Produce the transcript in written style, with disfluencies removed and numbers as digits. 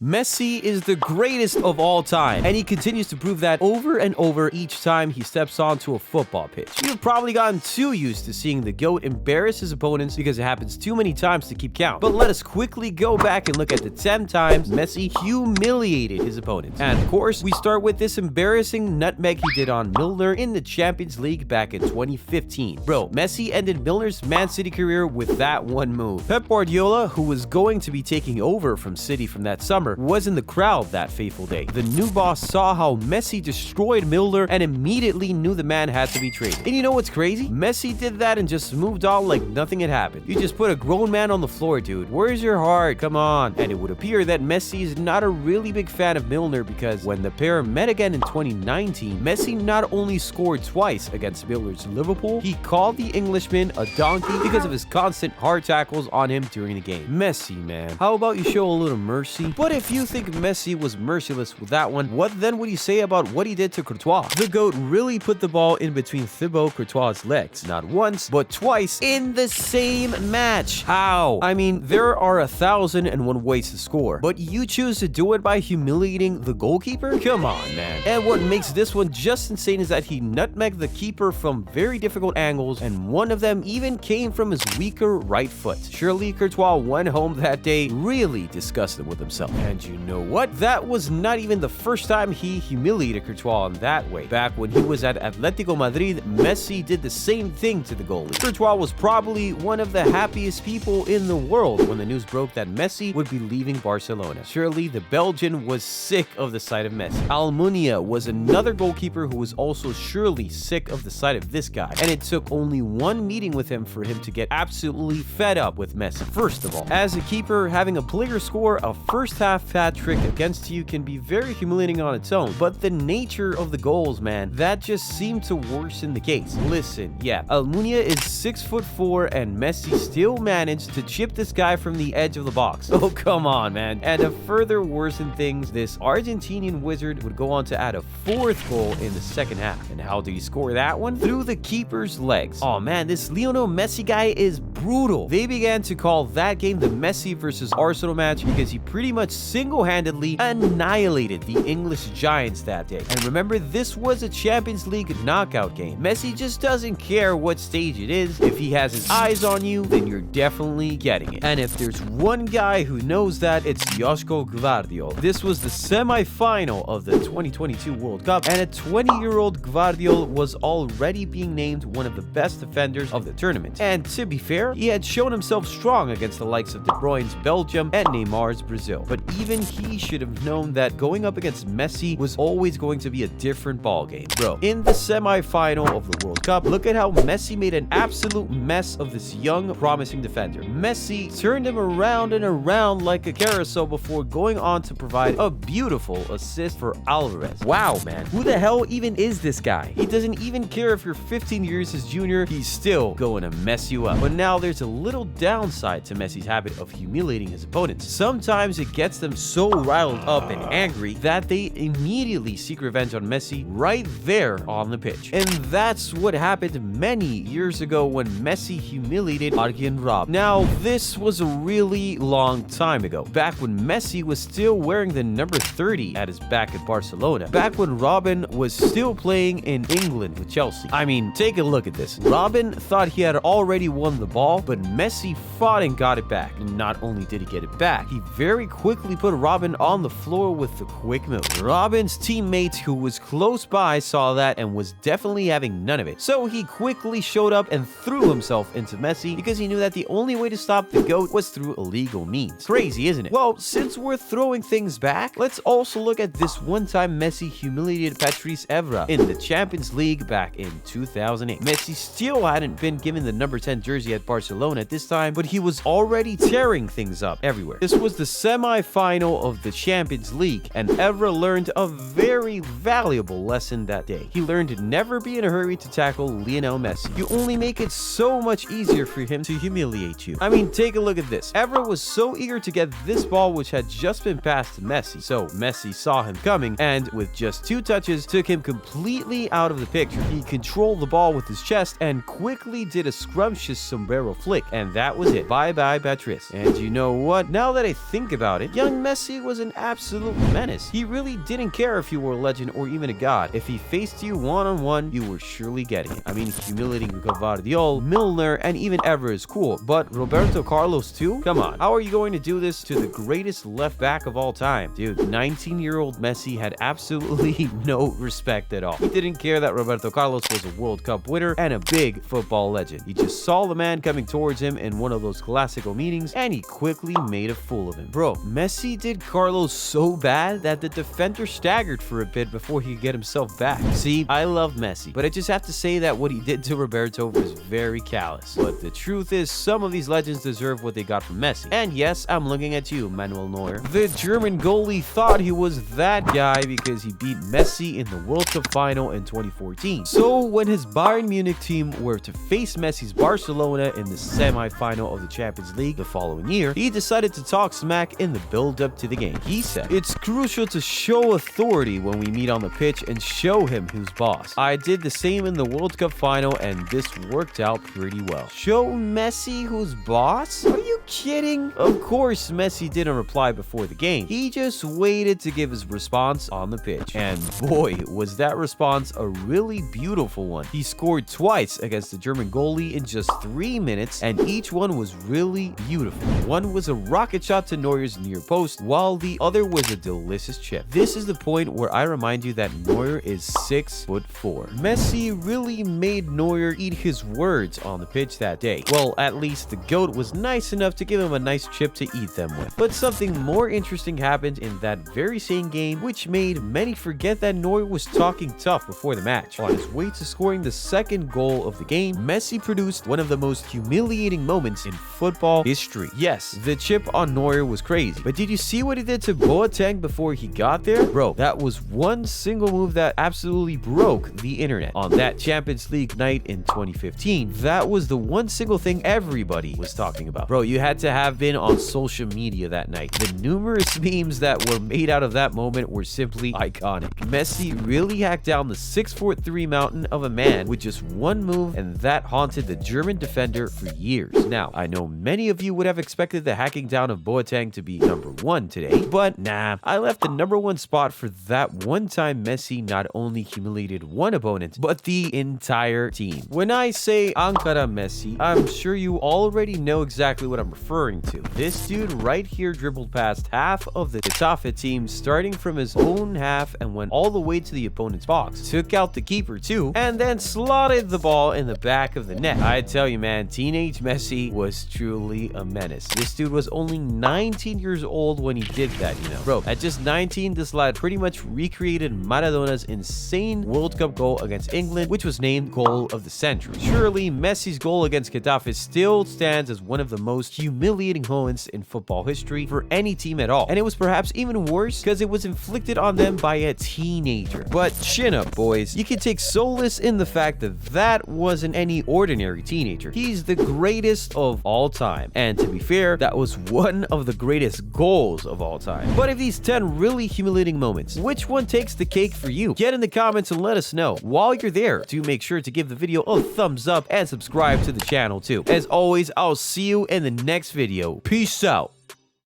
Messi is the greatest of all time, and he continues to prove that over and over each time he steps onto a football pitch. You've probably gotten too used to seeing the GOAT embarrass his opponents because it happens too many times to keep count. But let us quickly go back and look at the 10 times Messi humiliated his opponents. And of course, we start with this embarrassing nutmeg he did on Milner in the Champions League back in 2015. Bro, Messi ended Milner's Man City career with that one move. Pep Guardiola, who was going to be taking over from City from that summer, was in the crowd that fateful day. The new boss saw how Messi destroyed Milner and immediately knew the man had to be traded. And you know what's crazy? Messi did that and just moved on like nothing had happened. You just put a grown man on the floor, dude. Where's your heart? Come on. And it would appear that Messi is not a really big fan of Milner because when the pair met again in 2019, Messi not only scored twice against Milner's Liverpool, he called the Englishman a donkey because of his constant hard tackles on him during the game. Messi, man. How about you show a little mercy? But if you think Messi was merciless with that one, what then would you say about what he did to Courtois? The GOAT really put the ball in between Thibaut Courtois' legs, not once, but twice in the same match. How? I mean, there are 1,001 ways to score, but you choose to do it by humiliating the goalkeeper? Come on, man. And what makes this one just insane is that he nutmegged the keeper from very difficult angles, and one of them even came from his weaker right foot. Surely Courtois went home that day really disgusted with himself. And you know what? That was not even the first time he humiliated Courtois in that way. Back when he was at Atletico Madrid, Messi did the same thing to the goalie. Courtois was probably one of the happiest people in the world when the news broke that Messi would be leaving Barcelona. Surely the Belgian was sick of the sight of Messi. Almunia was another goalkeeper who was also surely sick of the sight of this guy, and it took only one meeting with him for him to get absolutely fed up with Messi. First of all, as a keeper, having a player score a first half hat trick against you can be very humiliating on its own, but the nature of the goals, man, that just seemed to worsen the case. Listen, yeah, Almunia is 6'4" and Messi still managed to chip this guy from the edge of the box. Oh, come on, man. And to further worsen things, this Argentinian wizard would go on to add a fourth goal in the second half. And how did he score that one? Through the keeper's legs. Oh man, this Lionel Messi guy is brutal. They began to call that game the Messi versus Arsenal match because he pretty much single-handedly annihilated the English giants that day. And remember, this was a Champions League knockout game. Messi just doesn't care what stage it is. If he has his eyes on you, then you're definitely getting it. And if there's one guy who knows that, it's Guardio. This was the semi-final of the 2022 World Cup, and a 20-year-old Guardio was already being named one of the best defenders of the tournament. And to be fair, he had shown himself strong against the likes of De Bruyne's Belgium and Neymar's Brazil. But even he should have known that going up against Messi was always going to be a different ballgame. Bro, in the semi-final of the World Cup, look at how Messi made an absolute mess of this young, promising defender. Messi turned him around and around like a carousel before going on to provide a beautiful assist for Alvarez. Wow, man. Who the hell even is this guy? He doesn't even care if you're 15 years his junior, he's still going to mess you up. But now there's a little downside to Messi's habit of humiliating his opponents. Sometimes it gets them so riled up and angry that they immediately seek revenge on Messi right there on the pitch. And that's what happened many years ago when Messi humiliated Arjen Robben. Now, this was a really long time ago, back when Messi was still wearing the number 30 at his back at Barcelona, back when Robben was still playing in England with Chelsea. I mean, take a look at this. Robben thought he had already won the ball, but Messi fought and got it back. And not only did he get it back, he very quickly put Robben on the floor with the quick move. Robben's teammate, who was close by, saw that and was definitely having none of it. So he quickly showed up and threw himself into Messi because he knew that the only way to stop the GOAT was through illegal means. Crazy, isn't it? Well, since we're throwing things back, let's also look at this one time Messi humiliated Patrice Evra in the Champions League back in 2008. Messi still hadn't been given the number 10 jersey at Barcelona at this time, but he was already tearing things up everywhere. This was the semi-final of the Champions League, and Evra learned a very valuable lesson that day. He learned to never be in a hurry to tackle Lionel Messi. You only make it so much easier for him to humiliate you. I mean, take a look at this. Evra was so eager to get this ball which had just been passed to Messi. So Messi saw him coming and with just 2 touches took him completely out of the picture. He controlled the ball with his chest and quickly did a scrumptious sombrero flick, and that was it. Bye bye Patrice. And you know what? Now that I think about it, young young Messi was an absolute menace. He really didn't care if you were a legend or even a god. If he faced you one-on-one, you were surely getting it. I mean, humiliating Guardio, Milner, and even Evra is cool, but Roberto Carlos too? Come on, how are you going to do this to the greatest left back of all time? Dude, 19-year-old Messi had absolutely no respect at all. He didn't care that Roberto Carlos was a World Cup winner and a big football legend. He just saw the man coming towards him in one of those classical meetings, and he quickly made a fool of him. Bro, Messi did Carlos so bad that the defender staggered for a bit before he could get himself back. See, I love Messi, but I just have to say that what he did to Roberto was very callous. But the truth is, some of these legends deserve what they got from Messi. And yes, I'm looking at you, Manuel Neuer. The German goalie thought he was that guy because he beat Messi in the World Cup final in 2014. So when his Bayern Munich team were to face Messi's Barcelona in the semi-final of the Champions League the following year, he decided to talk smack in the build-up to the game. He said, "It's crucial to show authority when we meet on the pitch and show him who's boss. I did the same in the World Cup final and this worked out pretty well." Show Messi who's boss? Are you kidding? Of course, Messi didn't reply before the game. He just waited to give his response on the pitch. And boy, was that response a really beautiful one. He scored twice against the German goalie in just 3 minutes, and each one was really beautiful. One was a rocket shot to Neuer's near post, while the other was a delicious chip. This is the point where I remind you that Neuer is 6'4". Messi really made Neuer eat his words on the pitch that day. Well, at least the GOAT was nice enough to give him a nice chip to eat them with. But something more interesting happened in that very same game, which made many forget that Neuer was talking tough before the match. On his way to scoring the second goal of the game, Messi produced one of the most humiliating moments in football history. Yes, the chip on Neuer was crazy, but did you see what he did to Boa Tang before he got there? Bro, that was one single move that absolutely broke the internet. On that Champions League night in 2015, that was the one single thing everybody was talking about. Bro, you had to have been on social media that night. The numerous memes that were made out of that moment were simply iconic. Messi really hacked down the 6'3" mountain of a man with just one move, and that haunted the German defender for years. Now, I know many of you would have expected the hacking down of Boa Tang to be number 1 today, but nah, I left the number 1 spot for that one time Messi not only humiliated one opponent, but the entire team. When I say Ankara Messi, I'm sure you already know exactly what I'm referring to. This dude right here dribbled past half of the Getafe team, starting from his own half and went all the way to the opponent's box. Took out the keeper too, and then slotted the ball in the back of the net. I tell you, man, teenage Messi was truly a menace. This dude was only 19 years old when he did that, you know. Bro, at just 19, this lad pretty much recreated Maradona's insane World Cup goal against England, which was named Goal of the Century. Surely, Messi's goal against Getafe still stands as one of the most humiliating moments in football history for any team at all. And it was perhaps even worse because it was inflicted on them by a teenager. But chin up, boys. You can take solace in the fact that that wasn't any ordinary teenager. He's the greatest of all time. And to be fair, that was one of the greatest goals of all time. But of these 10 really humiliating moments, which one takes the cake for you? Get in the comments and let us know. While you're there, do make sure to give the video a thumbs up and subscribe to the channel too. As always, I'll see you in the next video. Peace out.